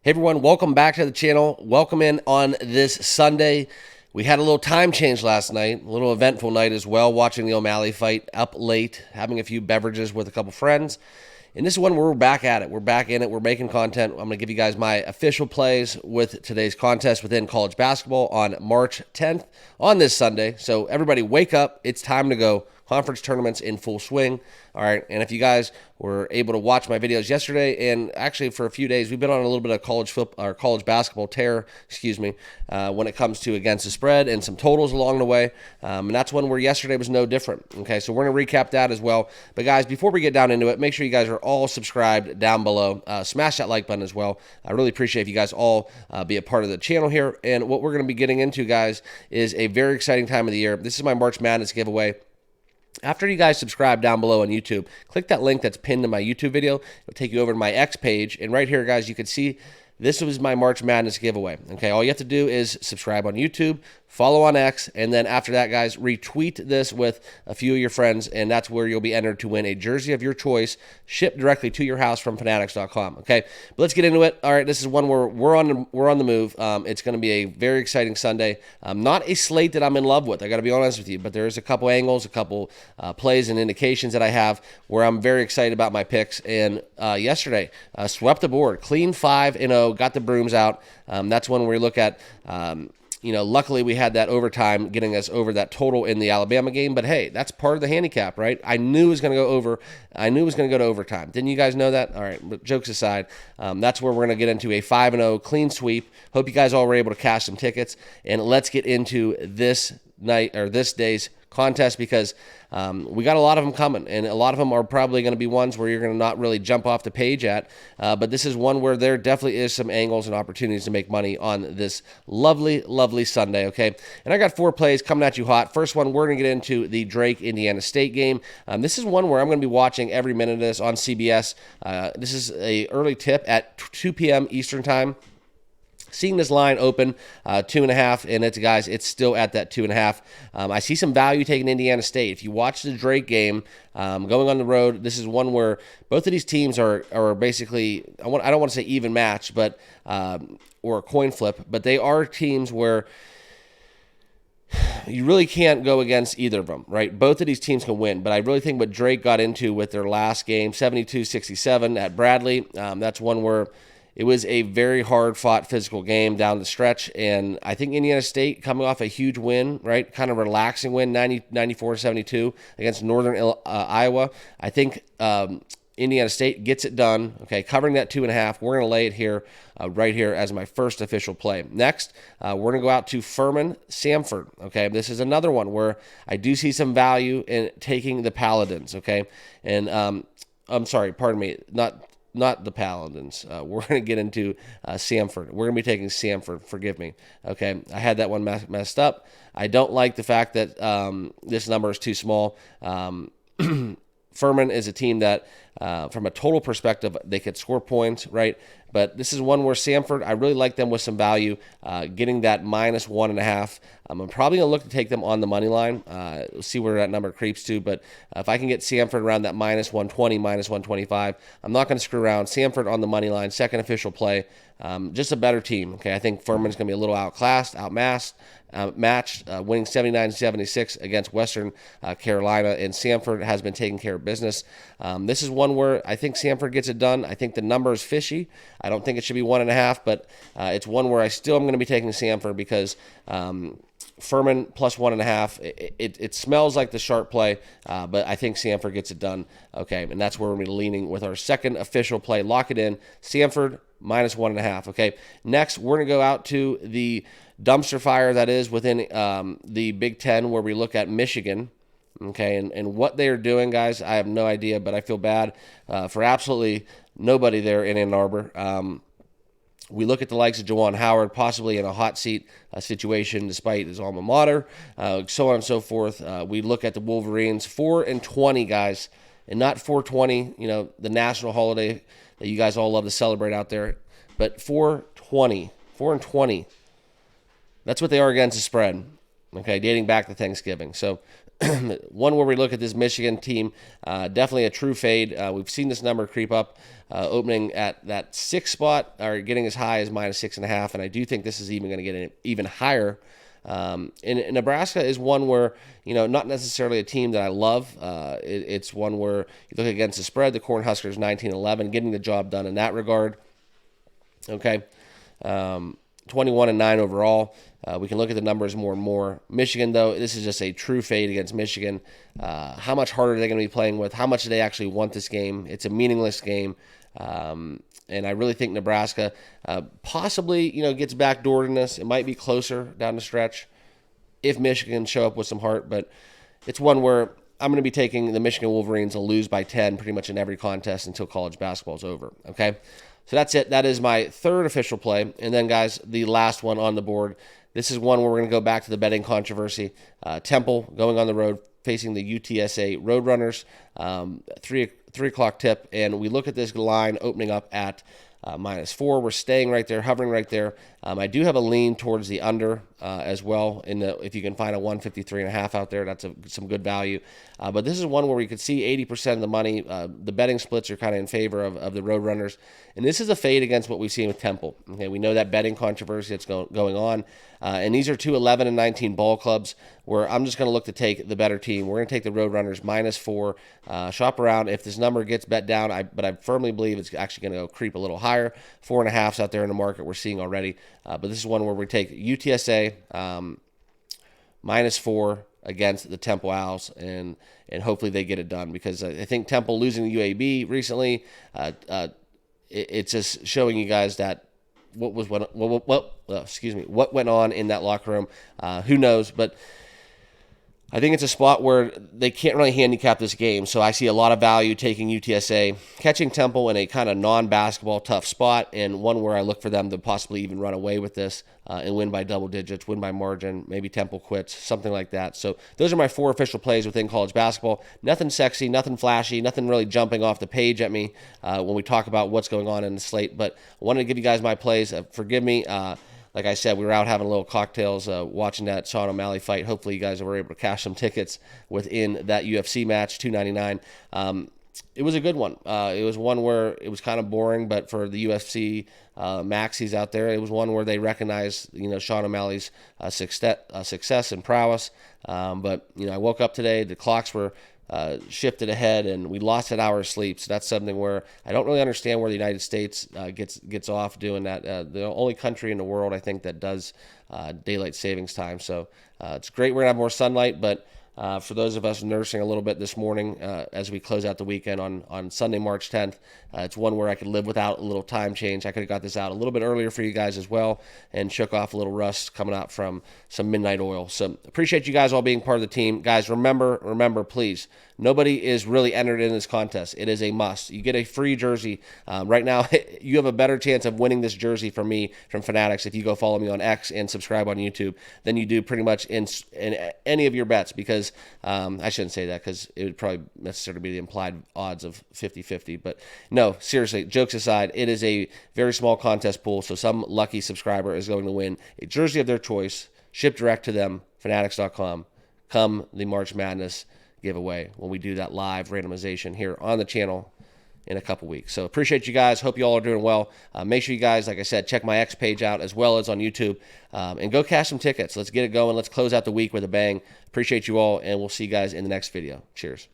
Hey everyone, welcome back to the channel. Welcome in on this Sunday. We had a little time change last night, a little eventful night as well, watching the O'Malley fight up late, having a few beverages with a couple friends. And this is one where we're back at it. We're back in it. We're making content. I'm going to give you guys my official plays with today's contest within college basketball on March 10th on this Sunday. So everybody wake up. It's time to go. Conference tournaments in full swing. All right, and if you guys were able to watch my videos yesterday, and actually for a few days, we've been on a little bit of college basketball tear, when it comes to against the spread and some totals along the way, and that's one where yesterday was no different. Okay, so we're going to recap that as well. But guys, before we get down into it, make sure you guys are all subscribed down below. Smash that like button as well. I really appreciate if you guys all be a part of the channel here. And what we're going to be getting into, guys, is a very exciting time of the year. This is my March Madness giveaway. After you guys subscribe down below on YouTube, click that link that's pinned to my YouTube video. It'll take you over to my X page. And right here, guys, you can see this was my March Madness giveaway. Okay, all you have to do is subscribe on YouTube, follow on X, and then after that, guys, retweet this with a few of your friends, and that's where you'll be entered to win a jersey of your choice shipped directly to your house from fanatics.com. Okay, but let's get into it. All right, this is one where we're on the move. It's going to be a very exciting Sunday. Not a slate that I'm in love with, I got to be honest with you, but there's a couple angles, a couple plays and indications that I have where I'm very excited about my picks. And yesterday, swept the board, clean 5-0, got the brooms out. That's one where we look at. Luckily we had that overtime getting us over that total in the Alabama game. But hey, that's part of the handicap, right? I knew it was going to go over. I knew it was going to go to overtime. Didn't you guys know that? All right, but jokes aside, that's where we're going to get into a 5-0 clean sweep. Hope you guys all were able to cash some tickets. And let's get into this day's contest, because we got a lot of them coming, and a lot of them are probably going to be ones where you're going to not really jump off the page at, but this is one where there definitely is some angles and opportunities to make money on this lovely Sunday. Okay, and I got 4 plays coming at you hot. First one, we're going to get into the Drake Indiana State game. This is one where I'm going to be watching every minute of this on CBS. This is a early tip at 2 p.m. Eastern time. Seeing this line open 2.5, and it's still at that 2.5. I see some value taking Indiana State. If you watch the Drake game going on the road, this is one where both of these teams are basically, I don't want to say even match, but or a coin flip, but they are teams where you really can't go against either of them, right? Both of these teams can win, but I really think what Drake got into with their last game, 72-67 at Bradley, that's one where it was a very hard-fought physical game down the stretch, and I think Indiana State coming off a huge win, right, kind of relaxing win, 94-72 against Northern Iowa. I think Indiana State gets it done, okay, covering that 2.5. We're going to lay it here, right here as my first official play. Next, we're going to go out to Furman, Samford, okay? This is another one where I do see some value in taking the Paladins, okay? And I'm sorry, pardon me, not the Paladins. We're going to get into Samford. We're going to be taking Samford. Forgive me. Okay, I had that one messed up. I don't like the fact that this number is too small. Furman is a team that, from a total perspective, they could score points, right? But this is one where Samford, I really like them with some value, getting that -1.5. I'm probably going to look to take them on the money line. We'll see where that number creeps to. But if I can get Samford around that -120, -125, I'm not going to screw around. Samford on the money line, second official play. Just a better team. Okay, I think Furman's going to be a little outclassed, outmatched, winning 79-76 against Western Carolina, and Samford has been taking care of business. This is one where I think Samford gets it done. I think the number is fishy. I don't think it should be 1.5, but it's one where I still am going to be taking Samford because Furman plus 1.5. It smells like the sharp play, but I think Samford gets it done. Okay, and that's where we're going to be leaning with our second official play. Lock it in. Samford -1.5. Okay, next we're going to go out to the dumpster fire that is within the Big Ten, where we look at Michigan. Okay, and what they are doing, guys, I have no idea, but I feel bad for absolutely nobody there in Ann Arbor. We look at the likes of Juwan Howard, possibly in a hot seat situation despite his alma mater, so on and so forth. We look at the Wolverines, 4-20, guys, and not 420, the national holiday that you guys all love to celebrate out there, but 4-20. That's what they are against the spread, okay, dating back to Thanksgiving. So one where we look at this Michigan team, definitely a true fade. We've seen this number creep up, opening at that 6 spot, or getting as high as -6.5, and I do think this is even going to get even higher. And Nebraska is one where, not necessarily a team that I love. It's one where you look against the spread, the Cornhuskers 19-11, getting the job done in that regard. Okay. 21-9 overall. We can look at the numbers more and more. Michigan, though, this is just a true fade against Michigan. How much harder are they going to be playing with? How much do they actually want this game? It's a meaningless game. And I really think Nebraska possibly, gets backdoored in this. It might be closer down the stretch if Michigan show up with some heart. But it's one where I'm going to be taking the Michigan Wolverines to lose by 10 pretty much in every contest until college basketball is over. Okay? So that's it. That is my third official play. And then, guys, the last one on the board. This is one where we're going to go back to the betting controversy. Temple going on the road, facing the UTSA Roadrunners. 3 o'clock tip. And we look at this line opening up at -4. We're staying right there, hovering right there. I do have a lean towards the under as well. If you can find a 153.5 out there, that's some good value. But this is one where we could see 80% of the money. The betting splits are kind of in favor of the Roadrunners. And this is a fade against what we've seen with Temple. Okay, we know that betting controversy that's going on. And these are two 11-19 ball clubs where I'm just going to look to take the better team. We're going to take the Roadrunners -4. Shop around. If this number gets bet down, but I firmly believe it's actually going to go creep a little higher. 4.5s out there in the market we're seeing already. But this is one where we take UTSA -4 against the Temple Owls, and hopefully they get it done, because I think Temple losing the UAB recently, it's just showing you guys that what went on in that locker room. Who knows? But I think it's a spot where they can't really handicap this game, so I see a lot of value taking UTSA, catching Temple in a kind of non-basketball tough spot, and one where I look for them to possibly even run away with this and win by double digits, win by margin, maybe Temple quits, something like that. So those are my 4 official plays within college basketball. Nothing sexy, nothing flashy, nothing really jumping off the page at me when we talk about what's going on in the slate, but I wanted to give you guys my plays. Forgive me. Like I said, we were out having a little cocktails, watching that Sean O'Malley fight. Hopefully you guys were able to cash some tickets within that UFC match, $299. It was a good one. It was one where it was kind of boring, but for the UFC maxis out there, it was one where they recognized, Sean O'Malley's success and prowess. But I woke up today, the clocks were shifted ahead, and we lost an hour of sleep. So that's something where I don't really understand where the United States gets off doing that. The only country in the world, I think, that does daylight savings time. So it's great. We're going to have more sunlight, but for those of us nursing a little bit this morning as we close out the weekend on Sunday, March 10th, it's one where I could live without a little time change. I could have got this out a little bit earlier for you guys as well and shook off a little rust coming out from some midnight oil. So appreciate you guys all being part of the team. Guys, remember, please, nobody is really entered in this contest. It is a must. You get a free jersey. Right now, you have a better chance of winning this jersey from me, from Fanatics, if you go follow me on X and subscribe on YouTube, than you do pretty much in any of your bets, because I shouldn't say that, because it would probably necessarily be the implied odds of 50-50. But no, seriously, jokes aside, it is a very small contest pool, so some lucky subscriber is going to win a jersey of their choice, shipped direct to them, fanatics.com, come the March Madness giveaway when we do that live randomization here on the channel in a couple weeks. So appreciate you guys. Hope you all are doing well. Make sure you guys, like I said, check my X page out as well as on YouTube, and go cash some tickets. Let's get it going. Let's close out the week with a bang. Appreciate you all, and we'll see you guys in the next video. Cheers.